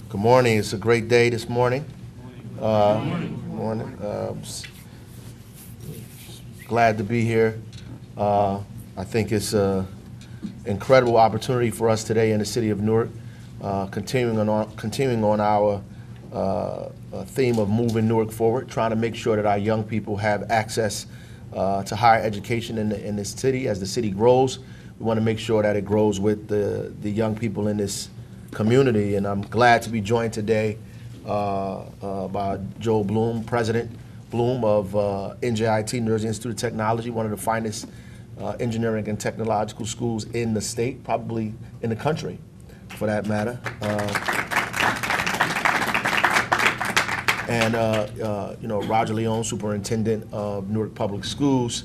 Good morning. It's a great day this morning. Morning. Glad to be here. I think it's an incredible opportunity for us today in the city of Newark, continuing on our theme of moving Newark forward, trying to make sure that our young people have access to higher education in this city. As the city grows, we want to make sure that it grows with the young people in this community, and I'm glad to be joined today by Joel Bloom, President Bloom of NJIT, New Jersey Institute of Technology, one of the finest engineering and technological schools in the state, probably in the country, for that matter. Roger Leone, Superintendent of Newark Public Schools,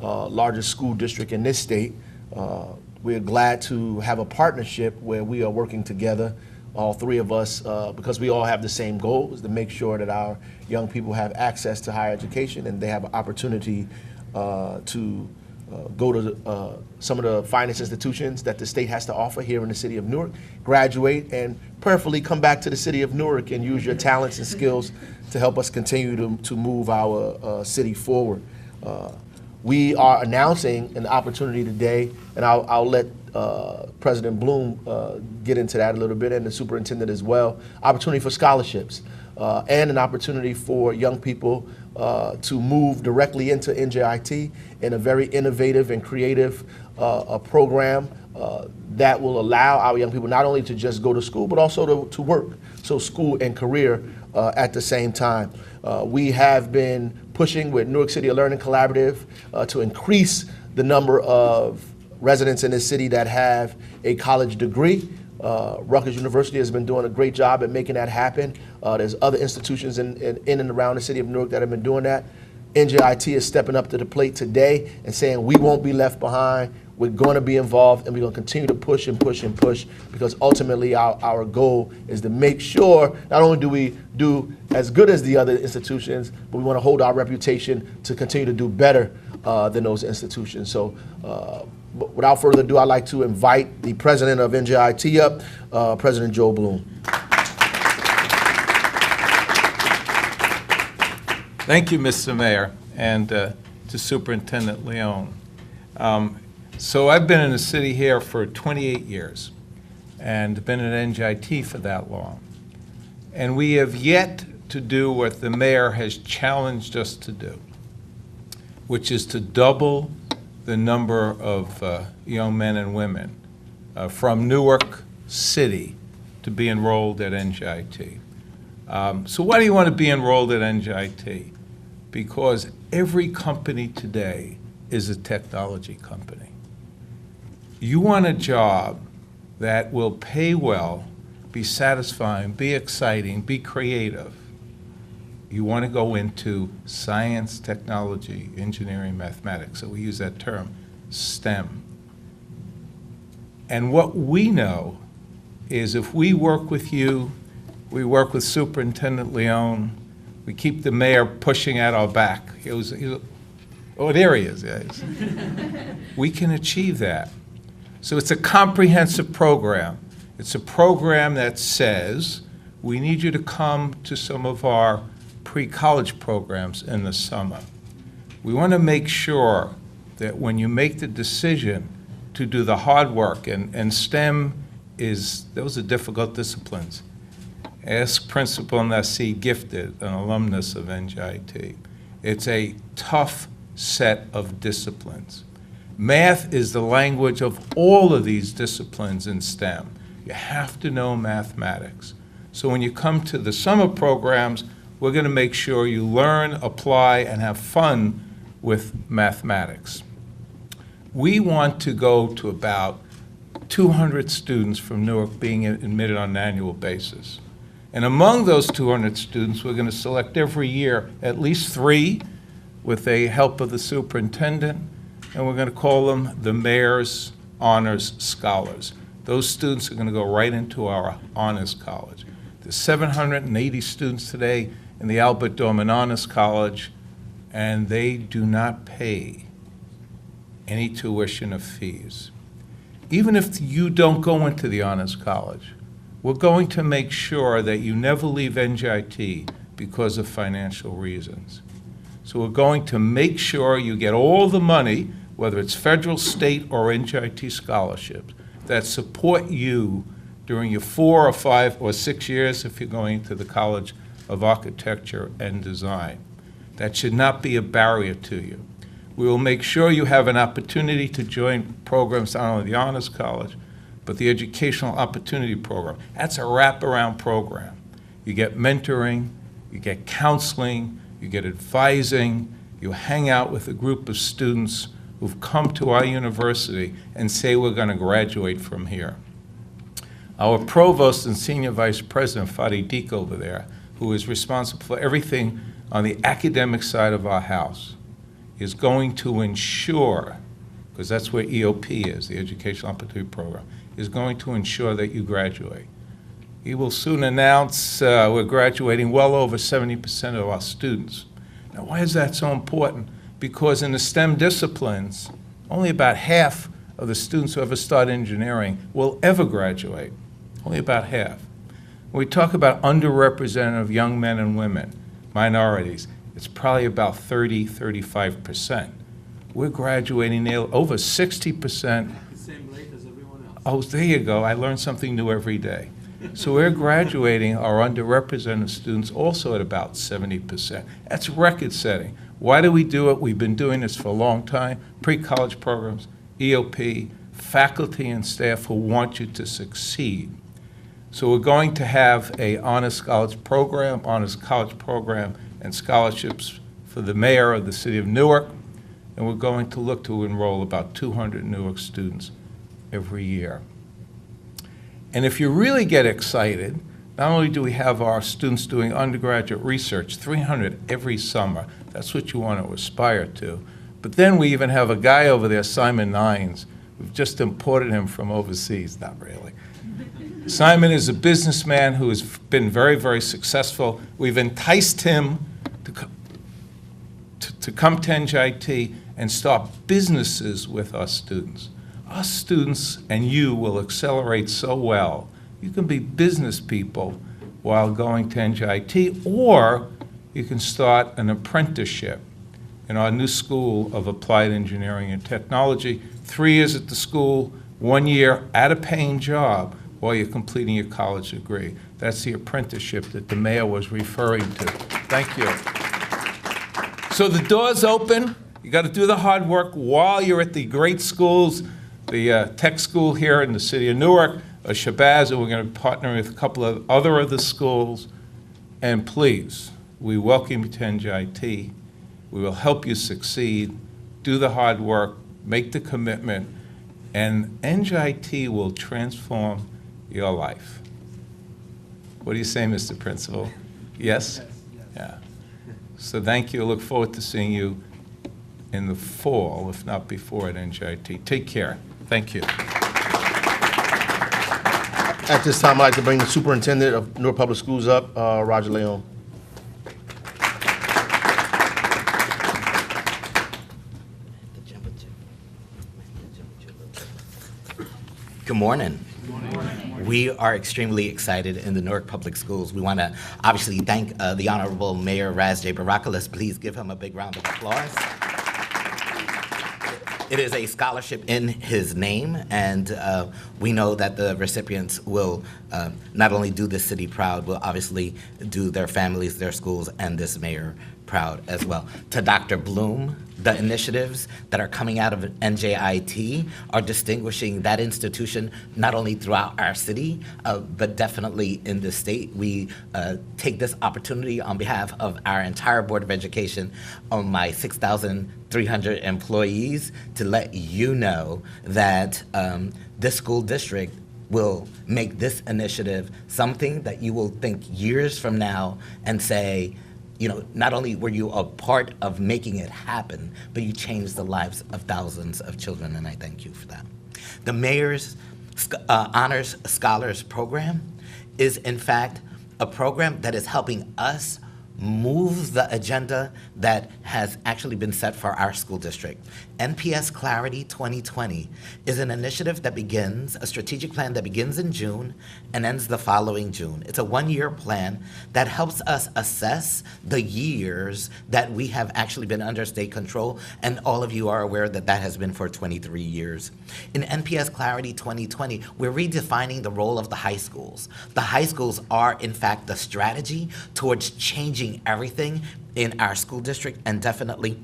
largest school district in this state. We're glad to have a partnership where we are working together, all three of us, because we all have the same goal, is to make sure that our young people have access to higher education and they have an opportunity to go to some of the finest institutions that the state has to offer here in the city of Newark, graduate, and prayerfully come back to the city of Newark and use your talents and skills to help us continue to move our city forward. We are announcing an opportunity today, and I'll let President Bloom get into that a little bit, and the superintendent as well. Opportunity for scholarships and an opportunity for young people to move directly into NJIT in a very innovative and creative program that will allow our young people not only to just go to school, but also to work. So school and career at the same time. We have been pushing with Newark City Learning Collaborative to increase the number of residents in this city that have a college degree. Rutgers University has been doing a great job at making that happen. There's other institutions in and around the city of Newark that have been doing that. NJIT is stepping up to the plate today and saying we won't be left behind. We're going to be involved, and we're going to continue to push and push and push, because ultimately our goal is to make sure not only do we do as good as the other institutions, but we want to hold our reputation to continue to do better than those institutions. So without further ado, I'd like to invite the president of NJIT up, President Joel Bloom. Thank you, Mr. Mayor, and to Superintendent Leone. So I've been in the city here for 28 years and been at NJIT for that long. And we have yet to do what the mayor has challenged us to do, which is to double the number of young men and women from Newark City to be enrolled at NJIT. So why do you want to be enrolled at NJIT? Because every company today is a technology company. You want a job that will pay well, be satisfying, be exciting, be creative. You want to go into science, technology, engineering, mathematics. So we use that term, STEM. And what we know is if we work with you, we work with Superintendent Leone, we keep the mayor pushing at our back. Oh, there he is. Yes. We can achieve that. So it's a comprehensive program. It's a program that says, we need you to come to some of our pre-college programs in the summer. We want to make sure that when you make the decision to do the hard work, and STEM those are difficult disciplines. Ask Principal Nassi Gifted, an alumnus of NJIT. It's a tough set of disciplines. Math is the language of all of these disciplines in STEM. You have to know mathematics. So when you come to the summer programs, we're going to make sure you learn, apply, and have fun with mathematics. We want to go to about 200 students from Newark being admitted on an annual basis. And among those 200 students, we're going to select every year at least 3 with the help of the superintendent, and we're going to call them the Mayor's Honors Scholars. Those students are going to go right into our Honors College. There's 780 students today in the Albert Dorman Honors College, and they do not pay any tuition or fees. Even if you don't go into the Honors College, We're going to make sure that you never leave NJIT because of financial reasons. So we're going to make sure you get all the money, whether it's federal, state, or NJIT scholarships, that support you during your 4 or 5 or 6 years if you're going to the College of Architecture and Design. That should not be a barrier to you. We will make sure you have an opportunity to join programs, not only the Honors College, but the Educational Opportunity Program. That's a wraparound program. You get mentoring, you get counseling, you get advising, you hang out with a group of students who've come to our university and say we're going to graduate from here. Our provost and senior vice president, Fadi Deek over there, who is responsible for everything on the academic side of our house, is going to ensure, because that's where EOP is, the Educational Opportunity Program, is going to ensure that you graduate. He will soon announce we're graduating well over 70% of our students. Now, why is that so important? Because in the STEM disciplines, only about half of the students who ever start engineering will ever graduate. Only about half. When we talk about underrepresented young men and women, minorities, it's probably about 30–35%. We're graduating now over 60%. The same rate as everyone else. Oh, there you go. I learn something new every day. So we're graduating our underrepresented students also at about 70%. That's record setting. Why do we do it? We've been doing this for a long time. Pre-college programs, EOP, faculty and staff who want you to succeed. So we're going to have an honors college program, and scholarships for the mayor of the city of Newark, and we're going to look to enroll about 200 Newark students every year. And if you really get excited, not only do we have our students doing undergraduate research, 300 every summer, that's what you want to aspire to, but then we even have a guy over there, Simon Nines. We've just imported him from overseas, not really. Simon is a businessman who has been very, very successful. We've enticed him to come to NJIT and start businesses with our students. Our students and you will accelerate so well. You can be business people while going to NJIT, or you can start an apprenticeship in our new School of Applied Engineering and Technology. 3 years at the school, 1 year at a paying job while you're completing your college degree. That's the apprenticeship that the mayor was referring to. Thank you. So the door's open. You got to do the hard work while you're at the great schools, the tech school here in the city of Newark, Shabazz, and we're going to partner with a couple of other schools. And please, we welcome you to NJIT. We will help you succeed. Do the hard work, make the commitment, and NJIT will transform your life. What do you say, Mr. Principal? Yes? Yes. Yeah. So thank you. I look forward to seeing you in the fall, if not before, at NJIT. Take care. Thank you. At this time, I'd like to bring the superintendent of Newark Public Schools up, Roger Leon. Good morning. We are extremely excited in the Newark Public Schools. We want to obviously thank the Honorable Mayor Raz J. Baraka. Let's please give him a big round of applause. It is a scholarship in his name, and we know that the recipients will not only do this city proud, will obviously do their families, their schools, and this mayor proud as well. To Dr. Bloom, the initiatives that are coming out of NJIT are distinguishing that institution not only throughout our city, but definitely in the state. We take this opportunity on behalf of our entire Board of Education, on my 6,300 employees, to let you know that this school district will make this initiative something that you will think years from now and say, you know, not only were you a part of making it happen, but you changed the lives of thousands of children, and I thank you for that. The Mayor's Honors Scholars Program is, in fact, a program that is helping us move the agenda that has actually been set for our school district. NPS Clarity 2020 is an initiative that begins, a strategic plan that begins in June and ends the following June. It's a one-year plan that helps us assess the years that we have actually been under state control, and all of you are aware that that has been for 23 years. In NPS Clarity 2020, we're redefining the role of the high schools. The high schools are, in fact, the strategy towards changing everything in our school district and definitely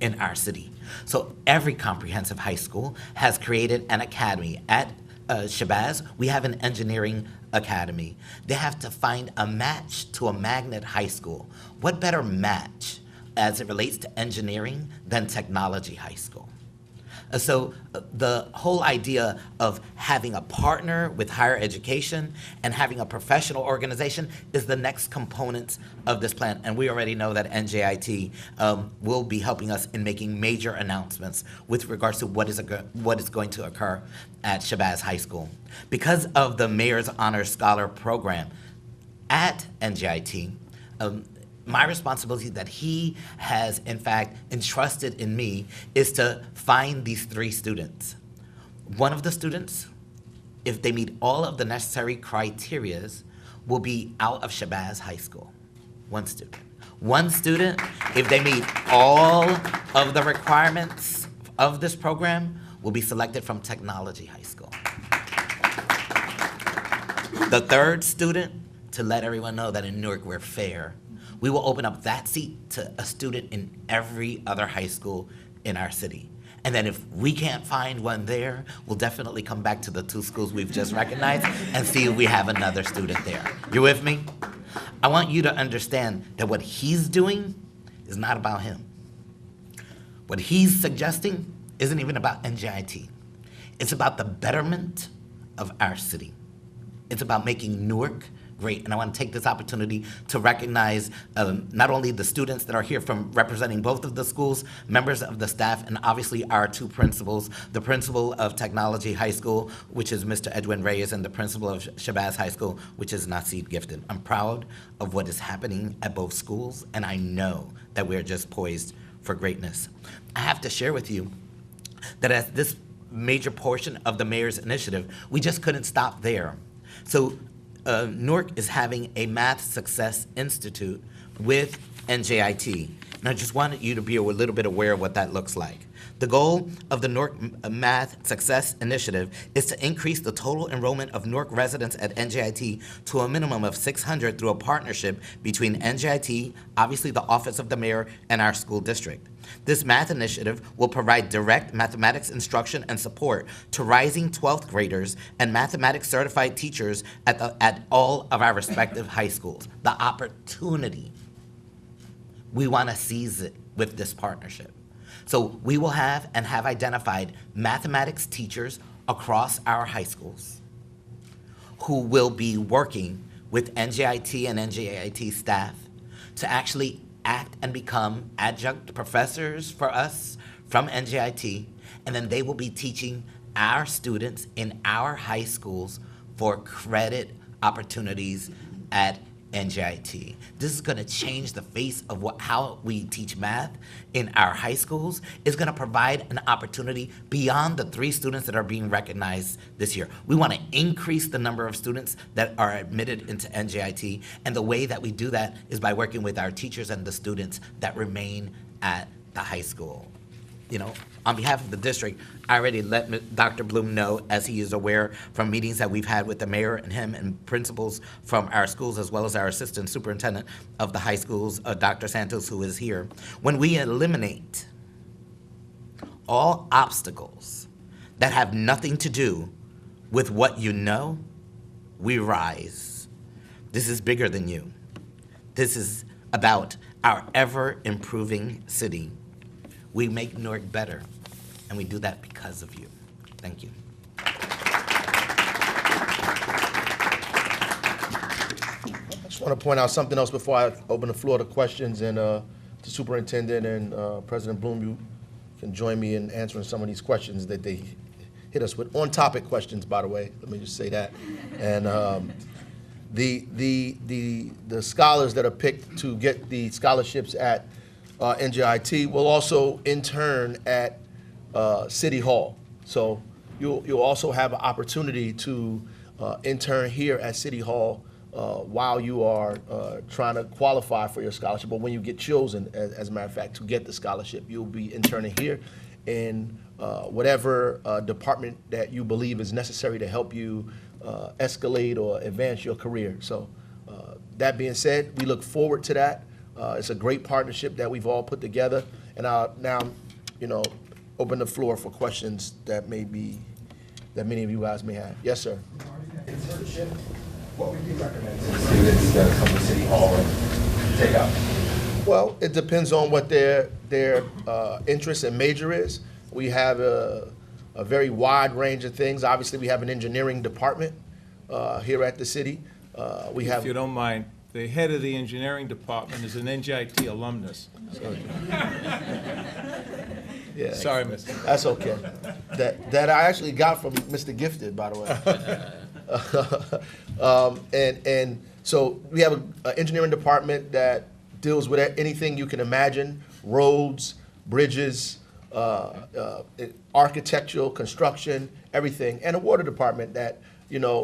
in our city. So every comprehensive high school has created an academy. At Shabazz, we have an engineering academy. They have to find a match to a magnet high school. What better match as it relates to engineering than technology high school? So the whole idea of having a partner with higher education and having a professional organization is the next component of this plan. And we already know that NJIT will be helping us in making major announcements with regards to what is going to occur at Shabazz High School. Because of the Mayor's Honor Scholar Program at NJIT, my responsibility that he has, in fact, entrusted in me is to find these 3 students. One of the students, if they meet all of the necessary criterias, will be out of Shabazz High School. One student. One student, if they meet all of the requirements of this program, will be selected from Technology High School. The 3rd student, to let everyone know that in Newark we're fair, we will open up that seat to a student in every other high school in our city. And then if we can't find one there, we'll definitely come back to the 2 schools we've just recognized and see if we have another student there. You with me? I want you to understand that what he's doing is not about him. What he's suggesting isn't even about NJIT. It's about the betterment of our city. It's about making Newark great. And I want to take this opportunity to recognize not only the students that are here from representing both of the schools, members of the staff, and obviously our 2 principals, the principal of Technology High School, which is Mr. Edwin Reyes, and the principal of Shabazz High School, which is Nasid Gifted. I'm proud of what is happening at both schools, and I know that we're just poised for greatness. I have to share with you that as this major portion of the mayor's initiative, we just couldn't stop there. So Newark is having a Math Success Institute with NJIT. And I just wanted you to be a little bit aware of what that looks like. The goal of the Newark Math Success Initiative is to increase the total enrollment of Newark residents at NJIT to a minimum of 600 through a partnership between NJIT, obviously the Office of the Mayor, and our school district. This math initiative will provide direct mathematics instruction and support to rising 12th graders and mathematics certified teachers at all of our respective high schools. The opportunity, we want to seize it with this partnership. So we will have and have identified mathematics teachers across our high schools who will be working with NJIT and NJIT staff to actually act and become adjunct professors for us from NJIT, and then they will be teaching our students in our high schools for credit opportunities at NJIT. This is going to change the face of how we teach math in our high schools. It's going to provide an opportunity beyond the 3 students that are being recognized this year. We want to increase the number of students that are admitted into NJIT, and the way that we do that is by working with our teachers and the students that remain at the high school. You know, on behalf of the district, I already let Dr. Bloom know, as he is aware from meetings that we've had with the mayor and him and principals from our schools, as well as our assistant superintendent of the high schools, Dr. Santos, who is here. When we eliminate all obstacles that have nothing to do with what you know, we rise. This is bigger than you. This is about our ever-improving city. We make Newark better, and we do that because of you. Thank you. I just want to point out something else before I open the floor to questions, and the superintendent and President Bloom, you can join me in answering some of these questions that they hit us with. On-topic questions, by the way, let me just say that. And the scholars that are picked to get the scholarships at NJIT will also intern at City Hall. So you'll also have an opportunity to intern here at City Hall while you are trying to qualify for your scholarship, or when you get chosen, as a matter of fact, to get the scholarship. You'll be interning here in whatever department that you believe is necessary to help you escalate or advance your career. So that being said, we look forward to that. It's a great partnership that we've all put together, and I'll now, open the floor for questions that many of you guys may have. Yes, sir. Internship, what would you recommend to the students that come to City Hall and take up? Well, it depends on what their interest and major is. We have a very wide range of things. Obviously, we have an engineering department here at the city. We have. If you don't mind, the head of the engineering department is an NJIT alumnus. So, Yeah, sorry, Mr. that's okay. That I actually got from Mr. Gifted, by the way. And so we have an engineering department that deals with anything you can imagine: roads, bridges, architectural, construction, everything, and a water department that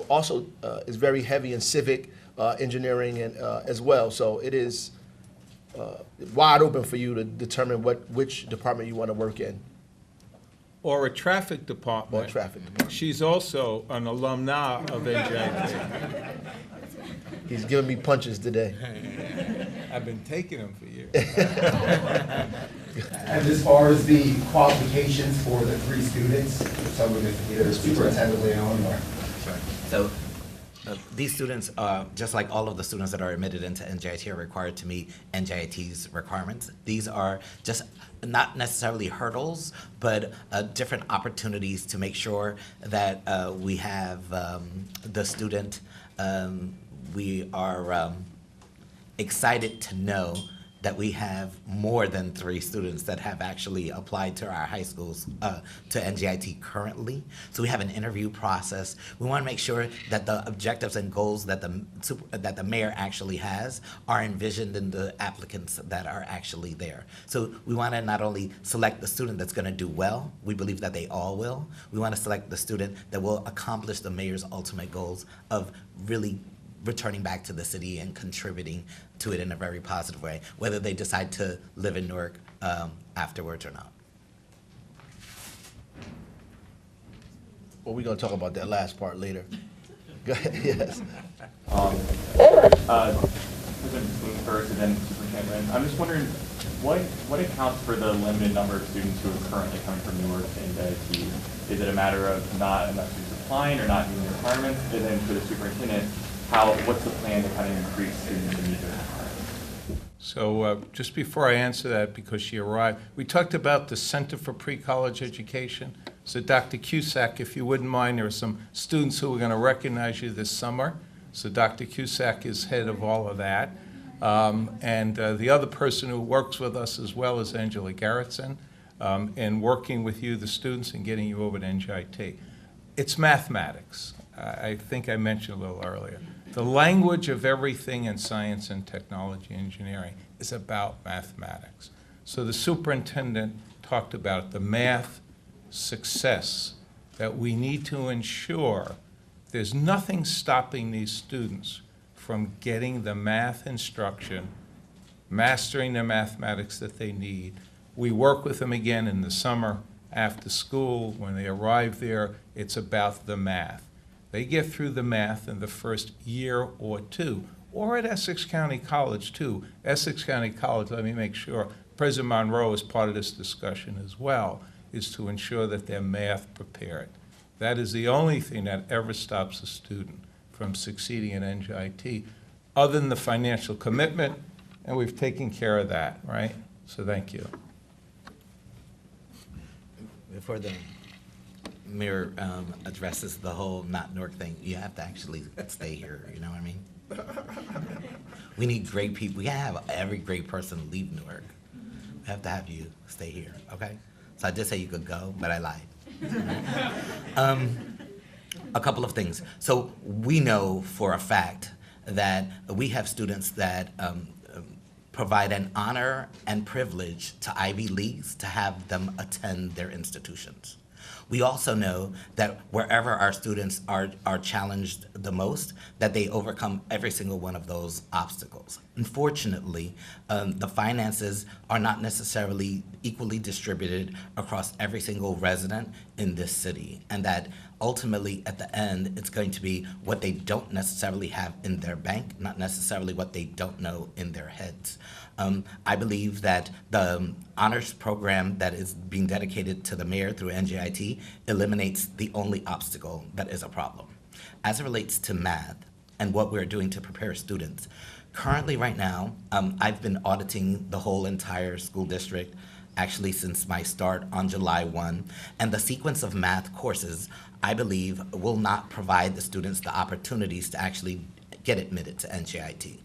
also is very heavy in civic engineering and as well. So it is wide open for you to determine which department you want to work in. Or a traffic department. Or traffic department. She's also an alumna of NJIT. He's giving me punches today. I've been taking them for years. And as far as the qualifications for the 3 students, someone with either Superintendent Leon or... So these students, just like all of the students that are admitted into NJIT, are required to meet NJIT's requirements. These are just not necessarily hurdles, but different opportunities to make sure that we have the student. We are excited to know that we have more than 3 students that have actually applied to our high schools, to NJIT currently. So we have an interview process. We want to make sure that the objectives and goals that the mayor actually has are envisioned in the applicants that are actually there. So we want to not only select the student that's going to do well, we believe that they all will. We want to select the student that will accomplish the mayor's ultimate goals of really returning back to the city and contributing to it in a very positive way, whether they decide to live in Newark afterwards or not. Well, we're going to talk about that last part later. Go ahead, yes. President Boone first, and then Superintendent. I'm just wondering, what accounts for the limited number of students who are currently coming from Newark to NJIT? Is it a matter of not enough students applying or not meeting the requirements? And then for the superintendent, what's the plan to kind of increase students to meet their requirements? So just before I answer that, because she arrived, we talked about the Center for Pre-College Education. So Dr. Cusack, if you wouldn't mind, there are some students who are going to recognize you this summer. So Dr. Cusack is head of all of that. And the other person who works with us as well is Angela Garrettson, in working with you, the students, and getting you over to NJIT. It's mathematics. I think I mentioned a little earlier. The language of everything in science and technology engineering is about mathematics. So the superintendent talked about the math success that we need to ensure. There's nothing stopping these students from getting the math instruction, mastering the mathematics that they need. We work with them again in the summer, after school. When they arrive there, it's about the math. They get through the math in the first year or 2, or at Essex County College too. Essex County College, let me make sure, President Monroe is part of this discussion as well, is to ensure that they're math prepared. That is the only thing that ever stops a student from succeeding at NJIT, other than the financial commitment, and we've taken care of that, right? So thank you. Before the mayor addresses the whole not Newark thing, you have to actually stay here, you know what I mean? We need great people. We can't have every great person leave Newark. We have to have you stay here, okay? So I did say you could go, but I lied. A couple of things. So we know for a fact that we have students that provide an honor and privilege to Ivy Leagues to have them attend their institutions. We also know that wherever our students are challenged the most, that they overcome every single one of those obstacles. Unfortunately, the finances are not necessarily equally distributed across every single resident in this city, and that ultimately at the end, it's going to be what they don't necessarily have in their bank, not necessarily what they don't know in their heads. I believe that the honors program that is being dedicated to the mayor through NJIT eliminates the only obstacle that is a problem. As it relates to math and what we're doing to prepare students, currently right now, I've been auditing the whole entire school district actually since my start on July 1, and the sequence of math courses, I believe, will not provide the students the opportunities to actually get admitted to NJIT.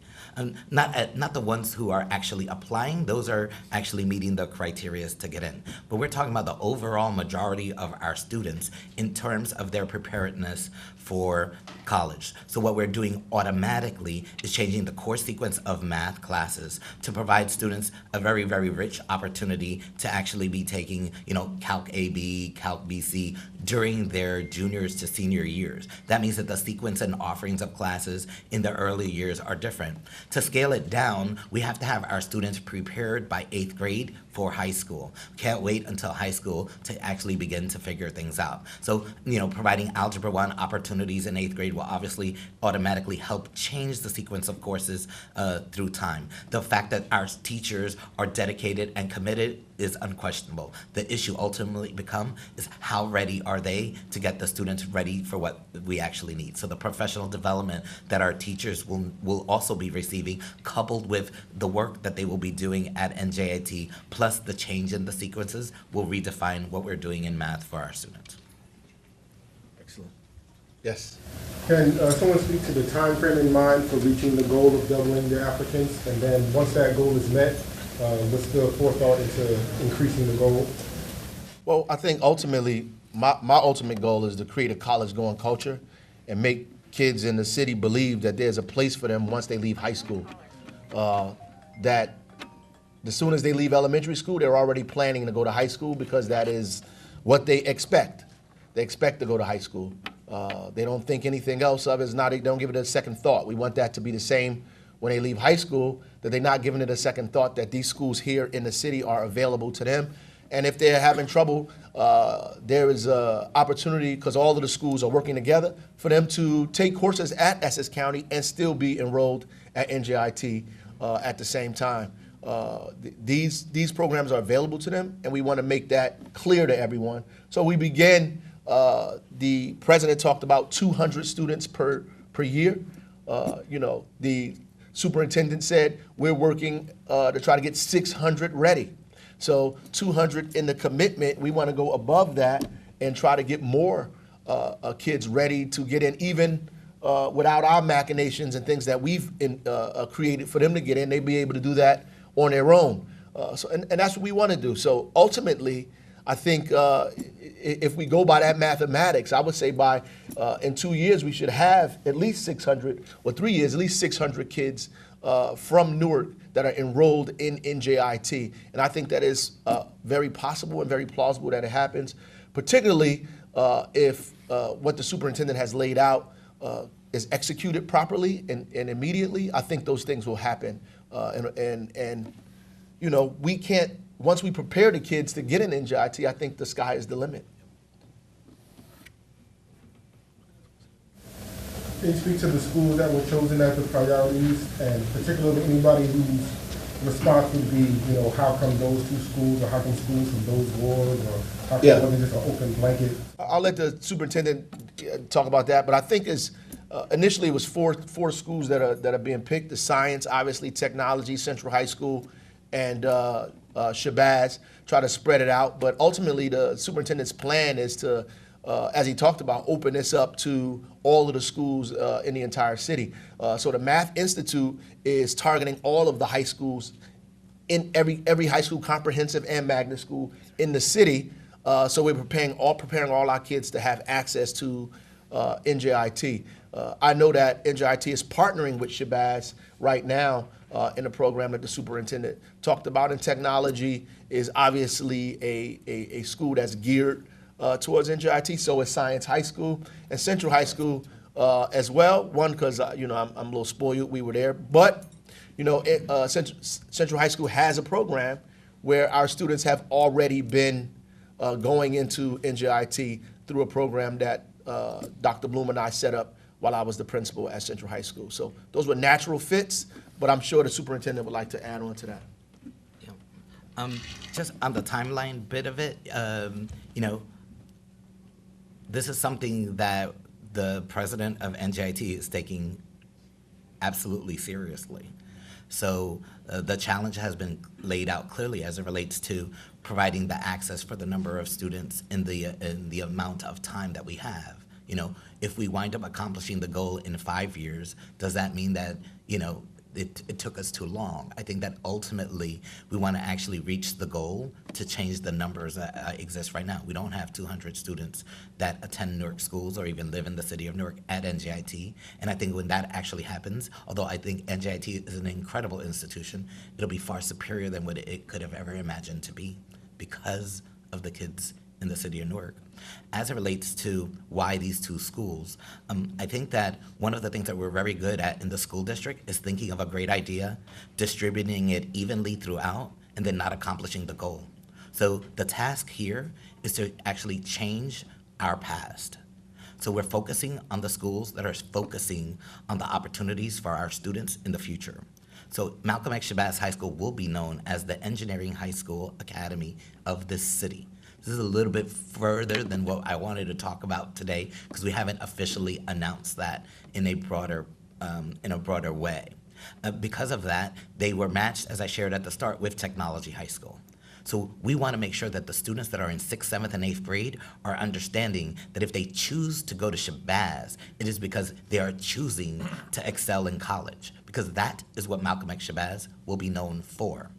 Not the ones who are actually applying, those are actually meeting the criteria to get in. But we're talking about the overall majority of our students in terms of their preparedness for college. So what we're doing automatically is changing the course sequence of math classes to provide students a very, very rich opportunity to actually be taking, Calc AB, Calc BC during their juniors to senior years. That means that the sequence and offerings of classes in the early years are different. To scale it down, we have to have our students prepared by 8th grade for high school. Can't wait until high school to actually begin to figure things out. So, providing Algebra 1 opportunities in 8th grade will obviously automatically help change the sequence of courses through time. The fact that our teachers are dedicated and committed is unquestionable. The issue ultimately is how ready are they to get the students ready for what we actually need. So the professional development that our teachers will also be receiving, coupled with the work that they will be doing at NJIT, plus the change in the sequences, will redefine what we're doing in math for our students. Excellent. Yes. Can someone speak to the time frame in mind for reaching the goal of doubling the applicants? And then once that goal is met, what's the forethought into increasing the goal? Well, I think ultimately, my ultimate goal is to create a college-going culture and make kids in the city believe that there's a place for them once they leave high school. That as soon as they leave elementary school, they're already planning to go to high school because that is what they expect. They expect to go to high school. They don't think anything else of it. They don't give it a second thought. We want that to be the same when they leave high school, that they're not giving it a second thought, that these schools here in the city are available to them. And if they're having trouble, there is an opportunity, because all of the schools are working together, for them to take courses at Essex County and still be enrolled at NJIT at the same time. These programs are available to them, and we want to make that clear to everyone. So we begin, the president talked about 200 students per year. The superintendent said we're working to try to get 600 ready. So 200 in the commitment, we want to go above that and try to get more kids ready to get in, even without our machinations and things that we've created for them to get in. They'd be able to do that on their own. And that's what we want to do. So ultimately, I think if we go by that mathematics, I would say by in 2 years we should have at least 600, or 3 years, at least 600 kids from Newark that are enrolled in NJIT. And I think that is very possible and very plausible that it happens, particularly if what the superintendent has laid out is executed properly and immediately. I think those things will happen. We can't, once we prepare the kids to get in NJIT, I think the sky is the limit. Can you speak to the schools that were chosen as the priorities, and particularly anybody whose response would be, how come those two schools, or how come schools from those wards, or how come it wasn't just an open blanket? I'll let the superintendent talk about that, but I think initially it was four schools that are being picked: the science, obviously, technology, Central High School, and Shabazz. Try to spread it out, but ultimately the superintendent's plan is to, as he talked about, open this up to all of the schools in the entire city. So the Math Institute is targeting all of the high schools in every high school, comprehensive and magnet school in the city. So we're preparing all our kids to have access to NJIT. I know that NJIT is partnering with Shabazz right now in a program that the superintendent talked about. And technology is obviously a school that's geared towards NJIT. So is Science High School and Central High School as well. One, because I'm a little spoiled, we were there. But Central High School has a program where our students have already been going into NJIT through a program that Dr. Bloom and I set up while I was the principal at Central High School. So those were natural fits, but I'm sure the superintendent would like to add on to that. Yeah. Just on the timeline bit of it, this is something that the president of NJIT is taking absolutely seriously. So the challenge has been laid out clearly as it relates to providing the access for the number of students in the amount of time that we have. If we wind up accomplishing the goal in 5 years, does that mean that, it took us too long? I think that ultimately we want to actually reach the goal to change the numbers that exist right now. We don't have 200 students that attend Newark schools or even live in the city of Newark at NJIT. And I think when that actually happens, although I think NJIT is an incredible institution, it'll be far superior than what it could have ever imagined to be because of the kids in the city of Newark. As it relates to why these two schools, I think that one of the things that we're very good at in the school district is thinking of a great idea, distributing it evenly throughout, and then not accomplishing the goal. So the task here is to actually change our past. So we're focusing on the schools that are focusing on the opportunities for our students in the future. So Malcolm X Shabazz High School will be known as the Engineering High School Academy of this city. This is a little bit further than what I wanted to talk about today because we haven't officially announced that in a broader way. Because of that, they were matched, as I shared at the start, with Technology High School. So we want to make sure that the students that are in 6th, 7th, and 8th grade are understanding that if they choose to go to Shabazz, it is because they are choosing to excel in college, because that is what Malcolm X Shabazz will be known for.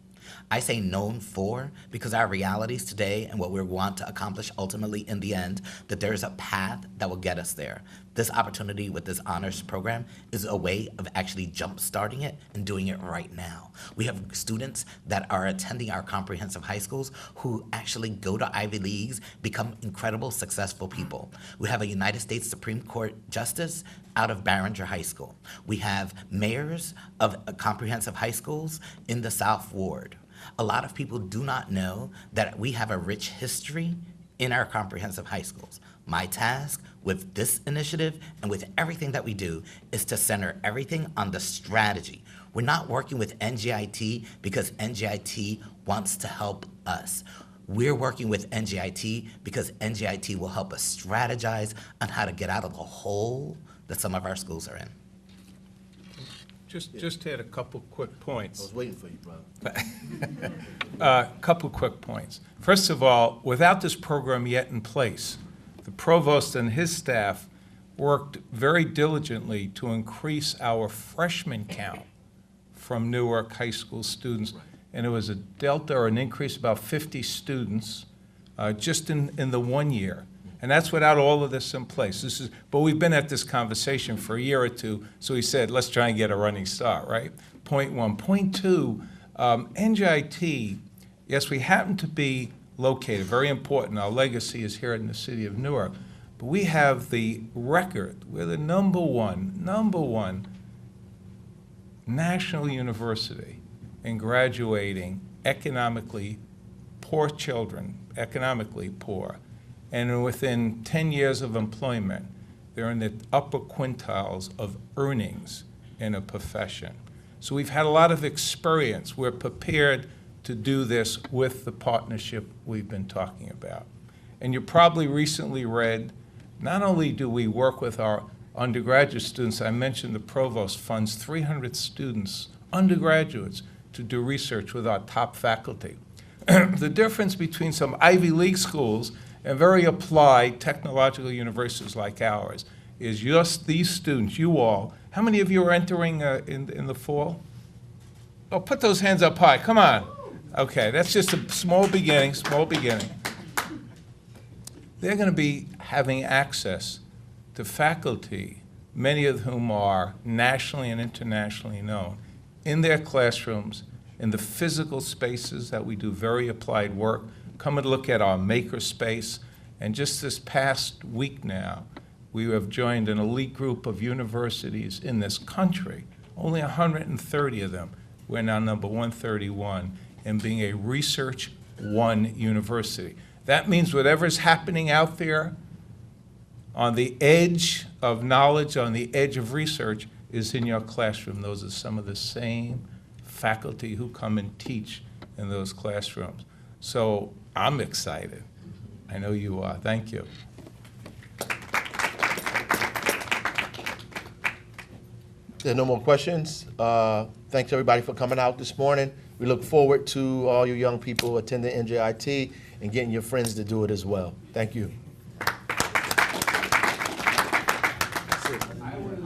I say known for because our realities today and what we want to accomplish ultimately in the end, that there's a path that will get us there. This opportunity with this honors program is a way of actually jump-starting it and doing it right now. We have students that are attending our comprehensive high schools who actually go to Ivy Leagues, become incredible, successful people. We have a United States Supreme Court Justice out of Barringer High School. We have mayors of comprehensive high schools in the South Ward. A lot of people do not know that we have a rich history in our comprehensive high schools. My task with this initiative and with everything that we do is to center everything on the strategy. We're not working with NJIT because NJIT wants to help us. We're working with NJIT because NJIT will help us strategize on how to get out of the hole that some of our schools are in. Just to add a couple quick points. I was waiting for you, brother. A couple quick points. First of all, without this program yet in place, the provost and his staff worked very diligently to increase our freshman count from Newark High School students. And it was a delta or an increase of about 50 students just in the 1 year. And that's without all of this in place. But we've been at this conversation for a year or two, so we said, let's try and get a running start, right? Point one. Point two, NJIT, yes, we happen to be located, very important. Our legacy is here in the city of Newark. But we have the record. We're the number one national university in graduating economically poor children, economically poor. And within 10 years of employment, they're in the upper quintiles of earnings in a profession. So we've had a lot of experience. We're prepared to do this with the partnership we've been talking about. And you probably recently read, not only do we work with our undergraduate students, I mentioned the provost funds 300 students, undergraduates, to do research with our top faculty. The difference between some Ivy League schools and very applied technological universities like ours is just these students, you all. How many of you are entering in the fall? Oh, put those hands up high, come on. Okay, that's just a small beginning. They're going to be having access to faculty, many of whom are nationally and internationally known, in their classrooms, in the physical spaces that we do very applied work. Come and look at our maker space. And just this past week now, we have joined an elite group of universities in this country, only 130 of them. We're now number 131 in being a Research One university. That means whatever's happening out there on the edge of knowledge, on the edge of research, is in your classroom. Those are some of the same faculty who come and teach in those classrooms. So I'm excited. I know you are. Thank you. There are no more questions. Thanks, everybody, for coming out this morning. We look forward to all you young people attending NJIT and getting your friends to do it as well. Thank you. I would